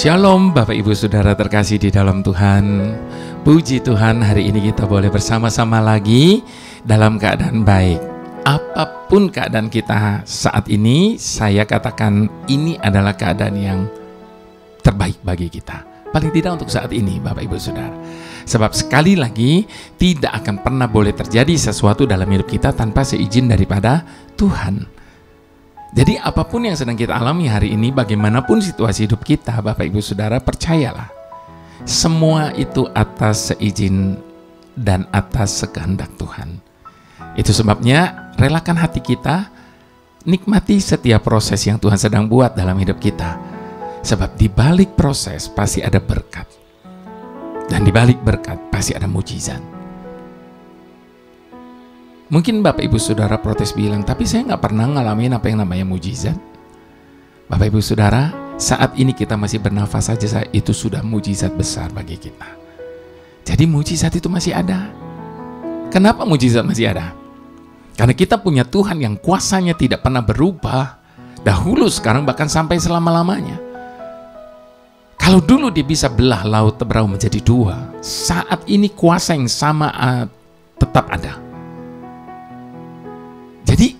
Shalom Bapak Ibu Saudara terkasih di dalam Tuhan. Puji Tuhan, hari ini kita boleh bersama-sama lagi dalam keadaan baik. Apapun keadaan kita saat ini, saya katakan ini adalah keadaan yang terbaik bagi kita. Paling tidak untuk saat ini Bapak Ibu Saudara. Sebab sekali lagi tidak akan pernah boleh terjadi sesuatu dalam hidup kita tanpa seizin daripada Tuhan. Jadi apapun yang sedang kita alami hari ini, bagaimanapun situasi hidup kita, Bapak Ibu Saudara, percayalah, semua itu atas seizin dan atas kehendak Tuhan. Itu sebabnya relakan hati kita, nikmati setiap proses yang Tuhan sedang buat dalam hidup kita. Sebab di balik proses pasti ada berkat. Dan di balik berkat pasti ada mujizat. Mungkin Bapak Ibu Saudara protes bilang, tapi saya nggak pernah ngalamin apa yang namanya mujizat. Bapak Ibu Saudara, saat ini kita masih bernafas saja, itu sudah mujizat besar bagi kita. Jadi mujizat itu masih ada. Kenapa mujizat masih ada? Karena kita punya Tuhan yang kuasanya tidak pernah berubah. Dahulu, sekarang, bahkan sampai selama-lamanya. Kalau dulu dia bisa belah laut Teberau menjadi dua, saat ini kuasa yang sama tetap ada. Jadi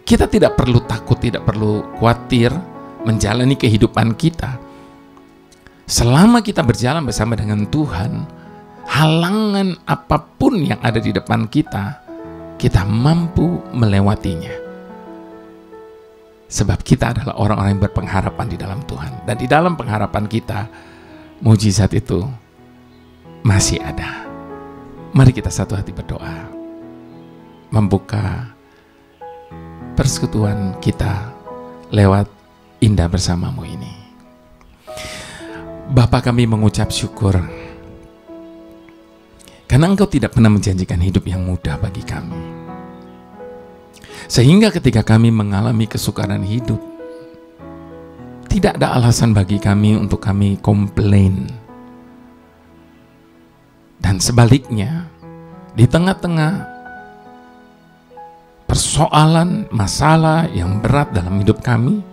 kita tidak perlu takut, tidak perlu khawatir menjalani kehidupan kita. Selama kita berjalan bersama dengan Tuhan, halangan apapun yang ada di depan kita, kita mampu melewatinya. Sebab kita adalah orang-orang yang berpengharapan di dalam Tuhan. Dan di dalam pengharapan kita, mujizat itu masih ada. Mari kita satu hati berdoa, membuka persekutuan kita lewat Indah Bersamamu ini. Bapa, kami mengucap syukur karena Engkau tidak pernah menjanjikan hidup yang mudah bagi kami. Sehingga ketika kami mengalami kesukaran hidup, tidak ada alasan bagi kami untuk kami komplain. Dan sebaliknya, di tengah-tengah persoalan, masalah yang berat dalam hidup kami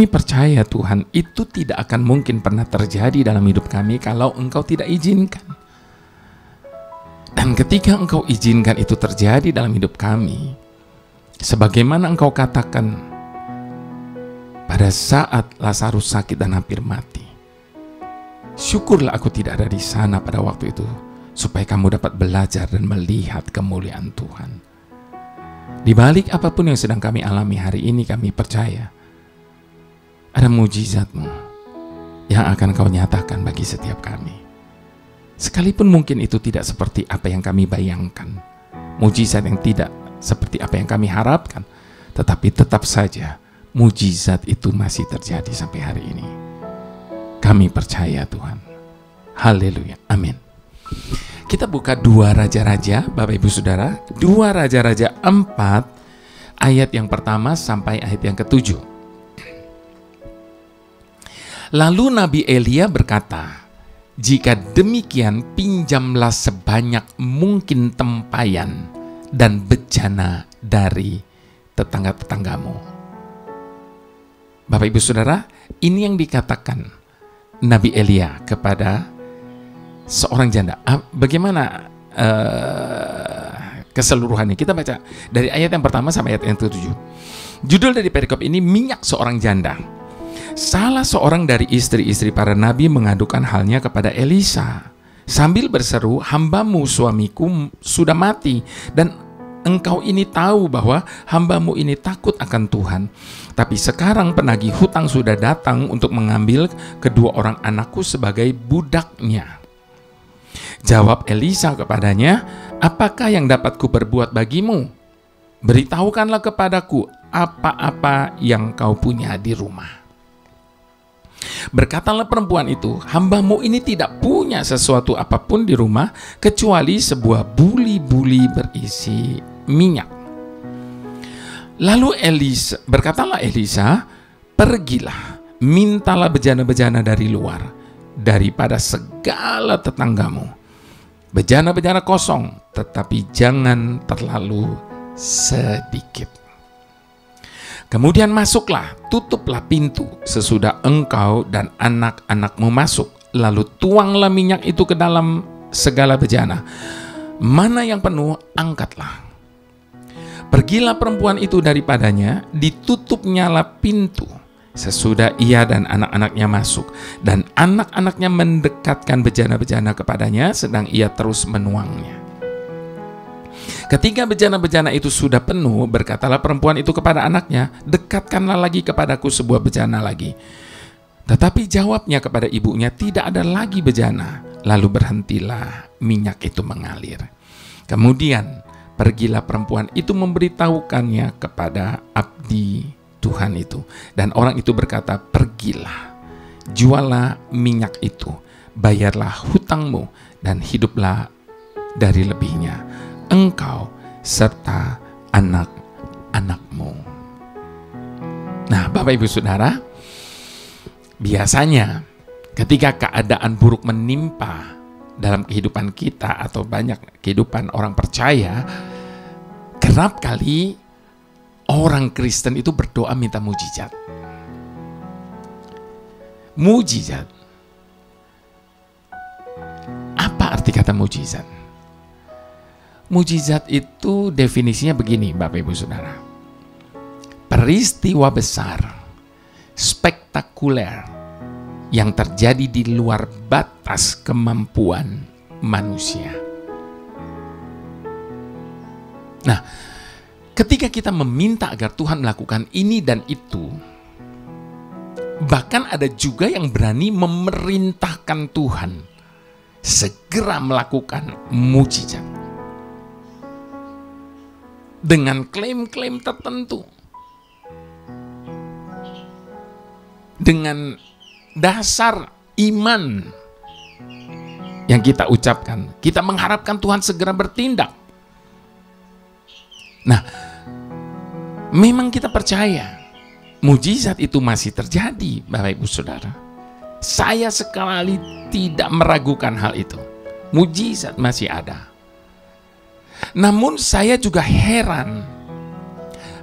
percaya Tuhan itu tidak akan mungkin pernah terjadi dalam hidup kami kalau Engkau tidak izinkan. Dan ketika Engkau izinkan itu terjadi dalam hidup kami, sebagaimana Engkau katakan pada saat Lazarus sakit dan hampir mati, syukurlah aku tidak ada di sana pada waktu itu, supaya kamu dapat belajar dan melihat kemuliaan Tuhan. Di balik apapun yang sedang kami alami hari ini, kami percaya ada mujizat-Mu yang akan Kau nyatakan bagi setiap kami. Sekalipun mungkin itu tidak seperti apa yang kami bayangkan, mujizat yang tidak seperti apa yang kami harapkan, tetapi tetap saja mujizat itu masih terjadi sampai hari ini. Kami percaya Tuhan. Haleluya. Amin. Kita buka 2 Raja-Raja, Bapak Ibu Saudara, 2 Raja-Raja 4, ayat yang pertama sampai ayat yang ke-7. Lalu Nabi Elia berkata, jika demikian pinjamlah sebanyak mungkin tempayan dan bejana dari tetangga-tetanggamu. Bapak Ibu Saudara, ini yang dikatakan Nabi Elia kepada seorang janda. Bagaimana keseluruhannya? Kita baca dari ayat yang pertama sampai ayat yang ke-7. Judul dari perikop ini, minyak seorang janda. Salah seorang dari istri-istri para nabi mengadukan halnya kepada Elisa sambil berseru, hambamu suamiku sudah mati, dan engkau ini tahu bahwa hambamu ini takut akan Tuhan. Tapi sekarang penagih hutang sudah datang untuk mengambil kedua orang anakku sebagai budaknya. Jawab Elisa kepadanya, apakah yang dapat kuperbuat bagimu? Beritahukanlah kepadaku apa-apa yang kau punya di rumah. Berkatalah perempuan itu, hambamu ini tidak punya sesuatu apapun di rumah kecuali sebuah buli-buli berisi minyak. Lalu berkatalah Elisa, pergilah, mintalah bejana-bejana dari luar, daripada segala tetanggamu. Bejana-bejana kosong, tetapi jangan terlalu sedikit. Kemudian masuklah, tutuplah pintu sesudah engkau dan anak-anakmu masuk. Lalu tuanglah minyak itu ke dalam segala bejana. Mana yang penuh, angkatlah. Pergilah perempuan itu daripadanya, ditutup nyala pintu. Sesudah ia dan anak-anaknya masuk, dan anak-anaknya mendekatkan bejana-bejana kepadanya, sedang ia terus menuangnya. Ketika bejana-bejana itu sudah penuh, berkatalah perempuan itu kepada anaknya, dekatkanlah lagi kepadaku sebuah bejana lagi. Tetapi jawabnya kepada ibunya, tidak ada lagi bejana. Lalu berhentilah minyak itu mengalir. Kemudian pergilah perempuan itu memberitahukannya kepada abdi Tuhan itu. Dan orang itu berkata, pergilah, jualah minyak itu, bayarlah hutangmu, dan hiduplah dari lebihnya, engkau serta anak-anakmu. Nah, Bapak Ibu Saudara, biasanya ketika keadaan buruk menimpa dalam kehidupan kita atau banyak kehidupan orang percaya, kerap kali orang Kristen itu berdoa minta mujizat. Mujizat. Apa arti kata mujizat? Mujizat itu definisinya begini, Bapak Ibu Saudara. Peristiwa besar, spektakuler, yang terjadi di luar batas kemampuan manusia. Nah, ketika kita meminta agar Tuhan melakukan ini dan itu, bahkan ada juga yang berani memerintahkan Tuhan segera melakukan mujizat dengan klaim-klaim tertentu, dengan dasar iman yang kita ucapkan. Kita mengharapkan Tuhan segera bertindak. Nah, memang kita percaya mujizat itu masih terjadi, Bapak Ibu Saudara. Saya sekali tidak meragukan hal itu. Mujizat masih ada. Namun saya juga heran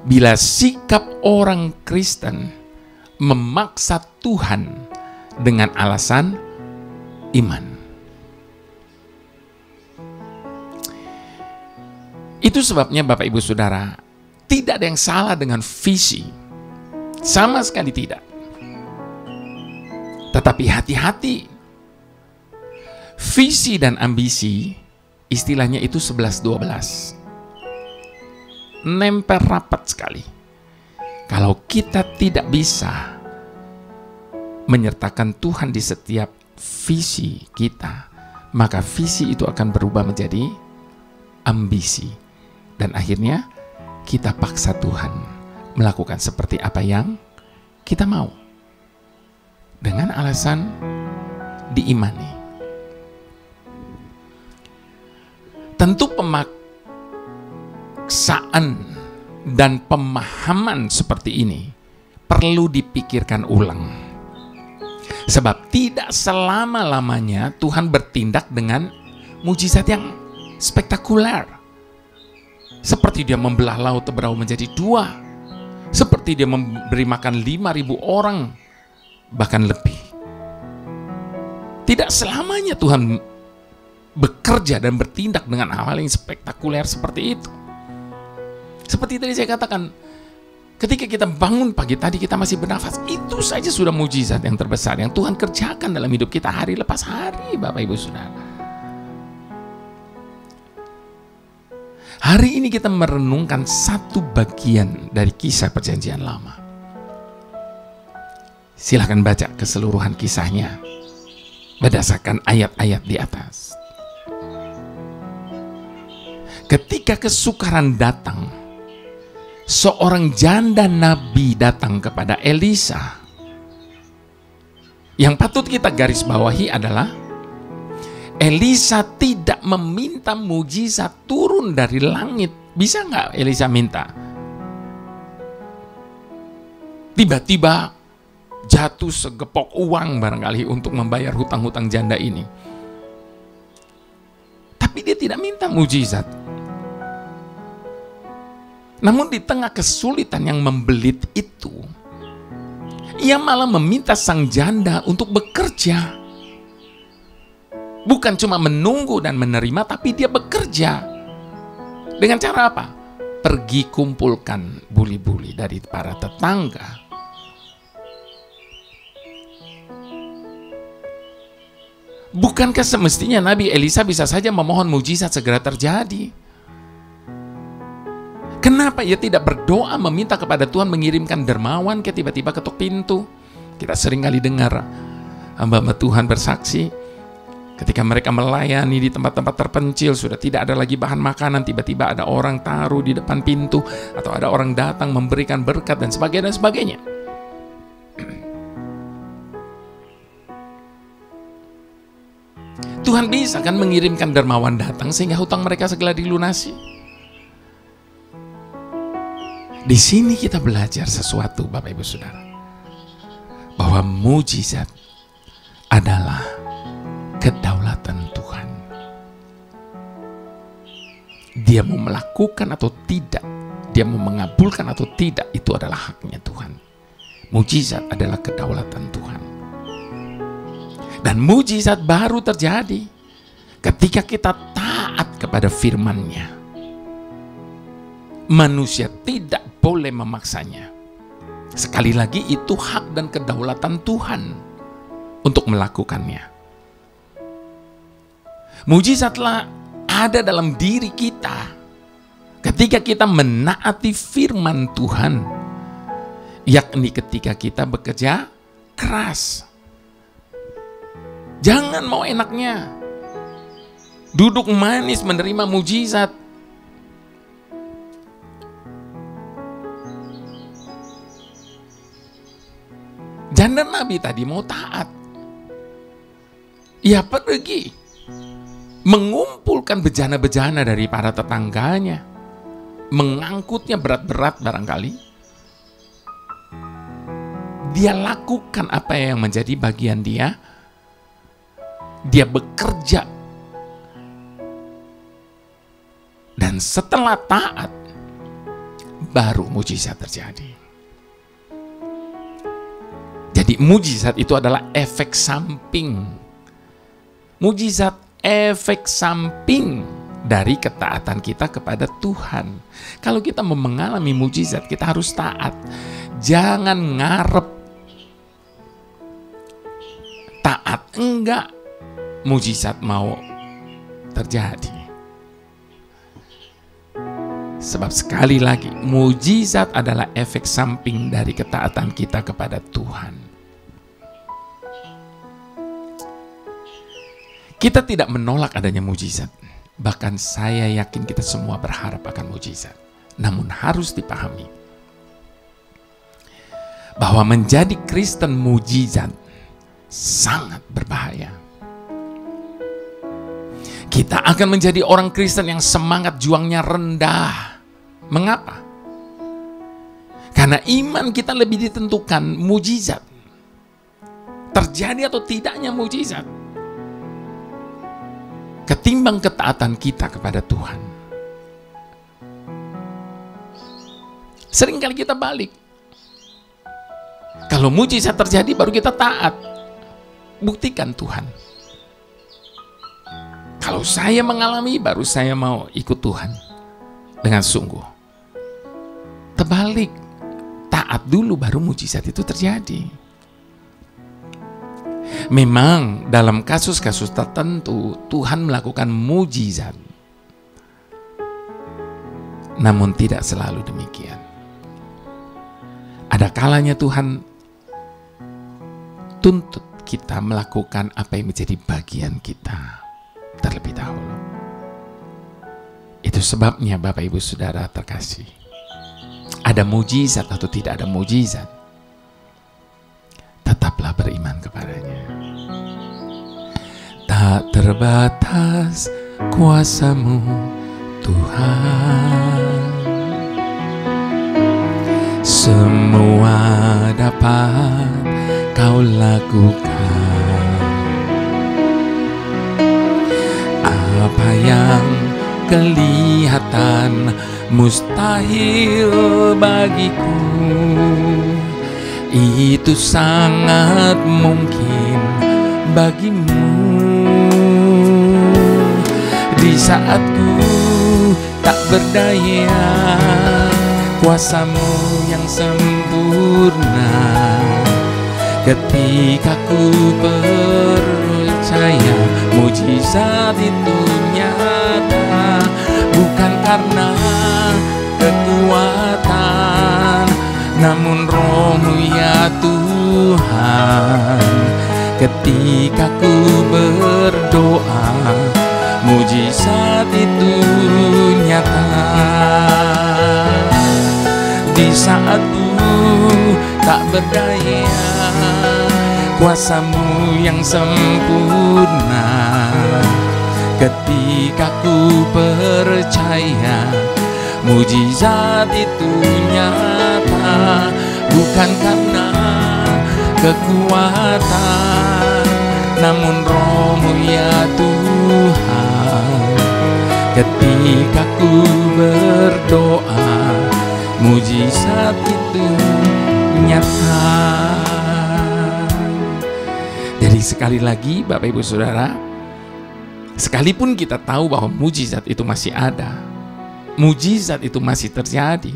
bila sikap orang Kristen memaksa Tuhan dengan alasan iman. Itu sebabnya Bapak Ibu Saudara, tidak ada yang salah dengan visi. Sama sekali tidak. Tetapi hati-hati. Visi dan ambisi, istilahnya itu 11-12. Nempel rapat sekali. Kalau kita tidak bisa menyertakan Tuhan di setiap visi kita, maka visi itu akan berubah menjadi ambisi. Dan akhirnya kita paksa Tuhan melakukan seperti apa yang kita mau. Dengan alasan diimani. Tentu pemaksaan dan pemahaman seperti ini perlu dipikirkan ulang. Sebab tidak selama-lamanya Tuhan bertindak dengan mujizat yang spektakuler. Seperti dia membelah laut Teberau menjadi 2. Seperti dia memberi makan 5.000 orang, bahkan lebih. Tidak selamanya Tuhan bekerja dan bertindak dengan hal-hal yang spektakuler seperti itu. Seperti tadi saya katakan, ketika kita bangun pagi tadi kita masih bernafas, itu saja sudah mujizat yang terbesar yang Tuhan kerjakan dalam hidup kita hari lepas hari, Bapak Ibu Saudara. Hari ini kita merenungkan satu bagian dari kisah Perjanjian Lama. Silahkan baca keseluruhan kisahnya berdasarkan ayat-ayat di atas. Ketika kesukaran datang, seorang janda nabi datang kepada Elisa. Yang patut kita garis bawahi adalah Elisa tidak meminta mujizat turun dari langit. Bisa nggak Elisa minta? Tiba-tiba jatuh segepok uang barangkali untuk membayar hutang-hutang janda ini. Tapi dia tidak minta mujizat. Namun di tengah kesulitan yang membelit itu, ia malah meminta sang janda untuk bekerja. Bukan cuma menunggu dan menerima, tapi dia bekerja. Dengan cara apa? Pergi kumpulkan buli-buli dari para tetangga. Bukankah semestinya Nabi Elisa bisa saja memohon mujizat segera terjadi? Kenapa ia tidak berdoa meminta kepada Tuhan mengirimkan dermawan tiba-tiba ketuk pintu? Kita sering kali dengar hamba-hamba Tuhan bersaksi, ketika mereka melayani di tempat-tempat terpencil, sudah tidak ada lagi bahan makanan, tiba-tiba ada orang taruh di depan pintu, atau ada orang datang memberikan berkat dan sebagainya dan sebagainya. Tuhan bisa kan mengirimkan dermawan datang sehingga hutang mereka segera dilunasi. Di sini kita belajar sesuatu, Bapak Ibu Saudara, bahwa mujizat adalah kedaulatan Tuhan. Dia mau melakukan atau tidak, dia mau mengabulkan atau tidak, itu adalah haknya Tuhan. Mujizat adalah kedaulatan Tuhan. Dan mujizat baru terjadi ketika kita taat kepada firman-Nya. Manusia tidak boleh memaksanya. Sekali lagi, itu hak dan kedaulatan Tuhan untuk melakukannya. Mujizatlah ada dalam diri kita ketika kita menaati firman Tuhan, yakni ketika kita bekerja keras. Jangan mau enaknya, duduk manis menerima mujizat. Janda Nabi tadi mau taat. Ia pergi mengumpulkan bejana-bejana dari para tetangganya, mengangkutnya berat-berat barangkali. Dia lakukan apa yang menjadi bagian dia. Dia bekerja. Dan setelah taat, baru mujizat terjadi. Jadi mujizat itu adalah efek samping. Mujizat efek samping dari ketaatan kita kepada Tuhan. Kalau kita mau mengalami mujizat, kita harus taat. Jangan ngarep. Taat enggak, mujizat mau terjadi. Sebab sekali lagi, mujizat adalah efek samping dari ketaatan kita kepada Tuhan. Kita tidak menolak adanya mujizat. Bahkan saya yakin kita semua berharap akan mujizat. Namun harus dipahami bahwa menjadi Kristen mujizat sangat berbahaya. Kita akan menjadi orang Kristen yang semangat juangnya rendah. Mengapa? Karena iman kita lebih ditentukan mujizat. Terjadi atau tidaknya mujizat, ketimbang ketaatan kita kepada Tuhan. Seringkali kita balik. Kalau mujizat terjadi baru kita taat. Buktikan Tuhan. Kalau saya mengalami baru saya mau ikut Tuhan dengan sungguh. Terbalik. Taat dulu baru mujizat itu terjadi. Memang dalam kasus-kasus tertentu Tuhan melakukan mujizat. Namun tidak selalu demikian. Ada kalanya Tuhan tuntut kita melakukan apa yang menjadi bagian kita terlebih dahulu. Itu sebabnya Bapak Ibu Saudara terkasih, ada mujizat atau tidak ada mujizat, tetaplah beriman kepadanya. Tak terbatas kuasa-Mu Tuhan, semua dapat Kau lakukan. Apa yang kelihatan mustahil bagiku, itu sangat mungkin bagimu. Di saat ku tak berdaya, kuasamu yang sempurna. Ketika ku percaya mujizat itu nyata, bukan karena kekuatan, namun Roh-Mu ya Tuhan. Ketika ku berdoa, mujizat itu nyata. Di saat ku tak berdaya, kuasamu yang sempurna. Ketika ku percaya, mujizat itu nyata, bukan karena kekuatan, namun Roh-Mu ya Tuhan. Ketika ku berdoa, mujizat itu nyata. Jadi sekali lagi Bapak Ibu Saudara, sekalipun kita tahu bahwa mujizat itu masih ada, mujizat itu masih terjadi,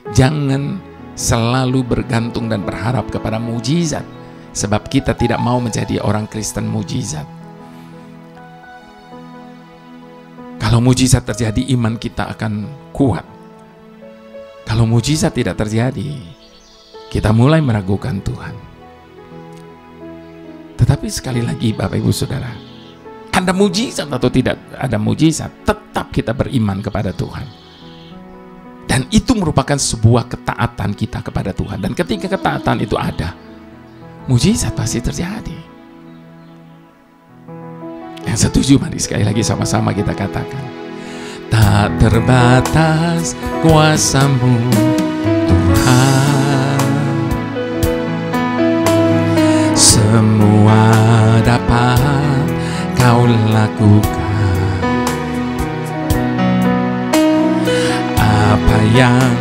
jangan selalu bergantung dan berharap kepada mujizat, sebab kita tidak mau menjadi orang Kristen mujizat. Kalau mujizat terjadi, iman kita akan kuat. Kalau mujizat tidak terjadi, kita mulai meragukan Tuhan. Tetapi sekali lagi Bapak Ibu Saudara, ada mujizat atau tidak ada mujizat, tetap kita beriman kepada Tuhan. Dan itu merupakan sebuah ketaatan kita kepada Tuhan. Dan ketika ketaatan itu ada, mujizat pasti terjadi. Yang setuju, mari sekali lagi sama-sama kita katakan, tak terbatas kuasa-Mu Tuhan, semua dapat Kau lakukan. Apa yang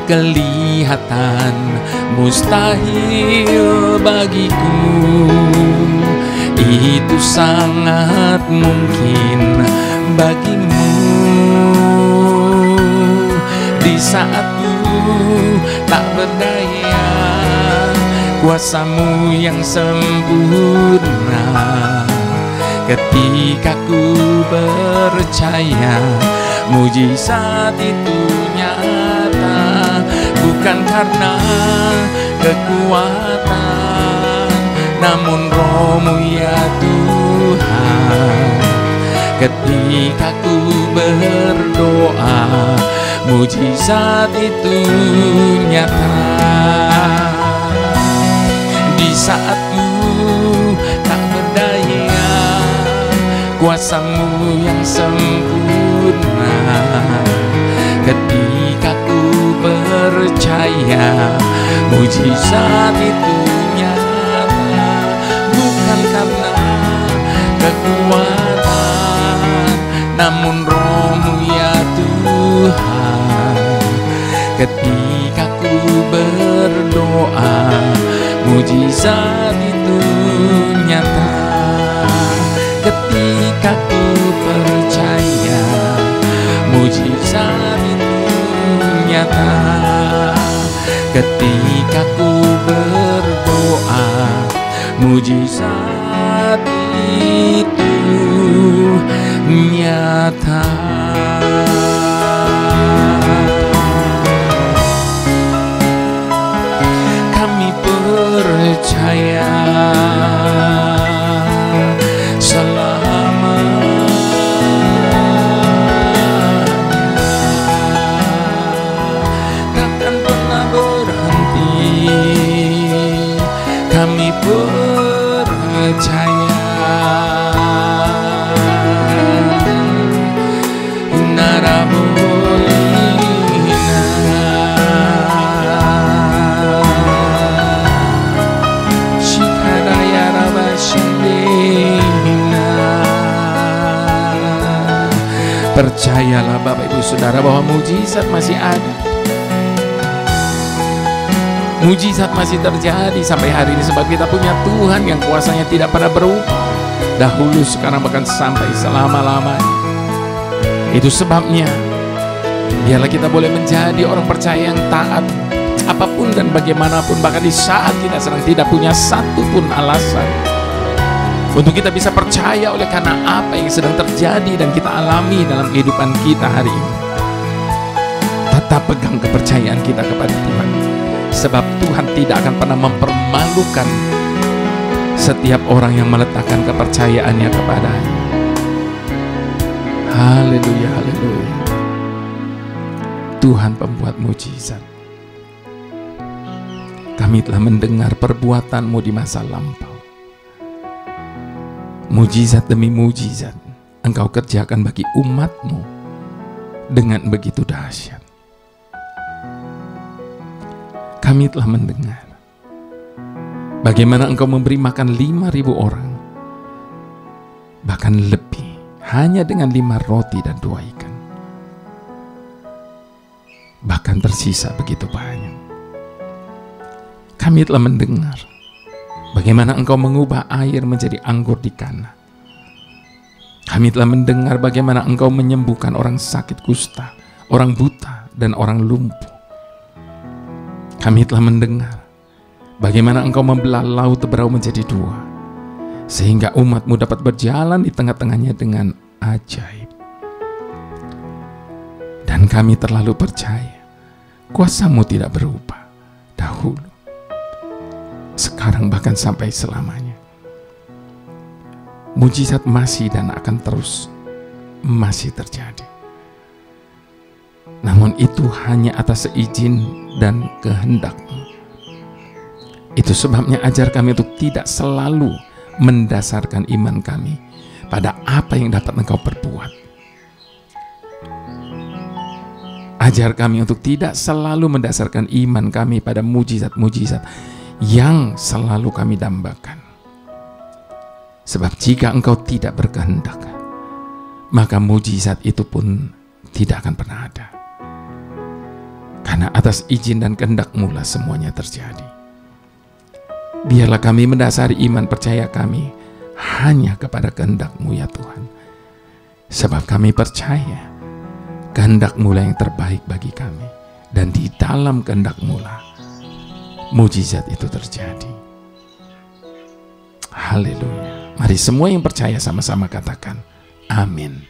kelihatan mustahil bagiku, itu sangat mungkin bagimu. Di saat ku tak berdaya, kuasa-Mu yang sempurna. Ketika ku percaya, mujizat itu nyata, bukan karena kekuatan, namun Roh-Mu ya Tuhan. Ketika ku berdoa, mujizat itu nyata. Di saat ku tak berdaya, kuasa-Mu yang sempurna. Ketika ku percaya, mujizat itu nyata, bukan karena kekuatan, namun Roh-Mu ya Tuhan. Ketika ku berdoa, mujizat itu nyata. Ketika ku percaya, mujizat itu nyata. Ketika ku berdoa, mujizat itu nyata. Kami percaya takkan pernah berhenti. Kami percaya Shikadaya Rabba Percayalah Bapak Ibu Saudara bahwa mujizat masih ada. Mujizat masih terjadi sampai hari ini, sebab kita punya Tuhan yang kuasanya tidak pernah berubah, dahulu, sekarang, bahkan sampai selama-lamanya. Itu sebabnya biarlah kita boleh menjadi orang percaya yang taat apapun dan bagaimanapun, bahkan di saat kita sedang tidak punya satu pun alasan untuk kita bisa percaya oleh karena apa yang sedang terjadi dan kita alami dalam kehidupan kita hari ini. Tetap pegang kepercayaan kita kepada Tuhan, sebab Tuhan tidak akan pernah mempermalukan setiap orang yang meletakkan kepercayaannya kepadanya. Haleluya, haleluya. Tuhan pembuat mujizat. Kami telah mendengar perbuatan-Mu di masa lampau. Mujizat demi mujizat Engkau kerjakan bagi umat-Mu dengan begitu dahsyat. Kami telah mendengar bagaimana Engkau memberi makan 5.000 orang, bahkan lebih, hanya dengan 5 roti dan 2 ikan. Bahkan tersisa begitu banyak. Kami telah mendengar bagaimana Engkau mengubah air menjadi anggur di Kana. Kami telah mendengar bagaimana Engkau menyembuhkan orang sakit kusta, orang buta, dan orang lumpuh. Kami telah mendengar bagaimana Engkau membelah laut Teberau menjadi 2, sehingga umat-Mu dapat berjalan di tengah-tengahnya dengan ajaib. Dan kami terlalu percaya kuasa-Mu tidak berubah, dahulu, sekarang, bahkan sampai selamanya. Mujizat masih dan akan terus masih terjadi. Namun itu hanya atas seizin dan kehendak-Mu. Itu sebabnya ajar kami untuk tidak selalu mendasarkan iman kami pada apa yang dapat Engkau perbuat. Ajar kami untuk tidak selalu mendasarkan iman kami pada mujizat-mujizat yang selalu kami dambakan. Sebab jika Engkau tidak berkehendak, maka mujizat itu pun tidak akan pernah ada. Karena atas izin dan kehendak-Mu lah semuanya terjadi. Biarlah kami mendasari iman percaya kami hanya kepada kehendak-Mu ya Tuhan. Sebab kami percaya kehendak-Mu lah yang terbaik bagi kami. Dan di dalam kehendak-Mu lah mujizat itu terjadi. Haleluya. Mari semua yang percaya sama-sama katakan amin.